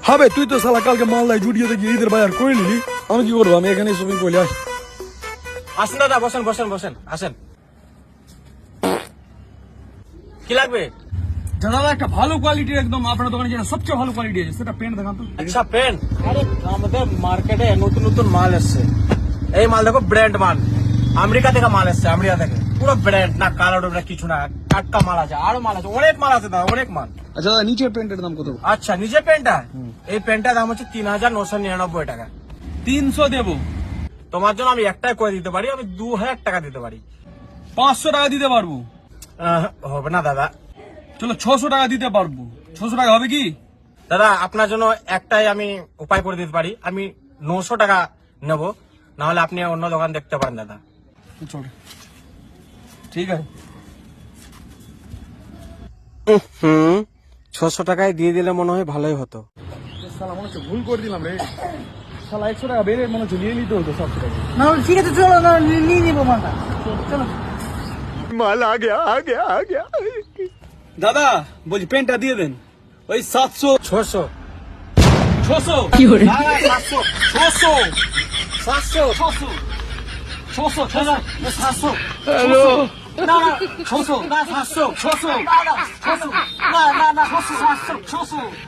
হবে তুই তো শালা কালকে মালদায় জুডিওতে গিয়ে ঈদের বাজার করে নিলি, আমি কি করবো? আমি এখানে শপিং করলে আস। আসেন দাদা, বসেন বসেন বসেন, আসেন। কি লাগবে? দাদা একটা ভালো কোয়ালিটির একদম আপনার দোকানে যেটা সবচেয়ে ভালো কোয়ালিটি আছে সেটা পেন দেখান তো। আচ্ছা পেন, আরে আমাদের মার্কেটে নতুন নতুন মাল এসছে। এই মাল দেখো, ব্র্যান্ড মাল, আমেরিকা থেকে মাল এসছে, আমেরিকা থেকে পুরো ব্র্যান্ড, না কালার ওটা কিছু না, টাটকা মাল আছে, আরো মাল আছে, অনেক মাল আছে দাদা, অনেক মাল। আচ্ছা দাদা নিচের প্যান্টের দাম কত? আচ্ছা নিজের প্যান্টটা, এই প্যান্টটার দাম হচ্ছে 3999 টাকা। 300 দেবো। তোমার জন্য আমি একটাই করে দিতে পারি, আমি 2000 টাকা দিতে পারি। 500 টাকা দিতে পারবো। হবে না দাদা। চলো 600 টাকা দিতে পারবো। 600 টাকা হবে কি? দাদা আপনার জন্য একটাই আমি উপায় করে দিতে পারি, আমি 900 টাকা নেব, না হলে আপনি অন্য দোকান দেখতে পারেন দাদা। চল ঠিক আছে। 600 টাকায় দিয়ে দিলে মনে হয় ভালোই হতো। শালা মনে হচ্ছে ভুল করে দিলাম রে। শালা 100 টাকা বেড়ে মনে হচ্ছে নিয়ে নিতে হতো 700 টাকা। না ঠিক আছে, চলো না নিয়ে নিবো মালটা, চলো। মাল আ গয়া। দাদা বলছি পেনটা দিয়ে দেন। ওই 700 600 600 না না 700 600 700 600 600 না 700 হ্যালো না না 600 না 700 600 না না 600 না না 700 600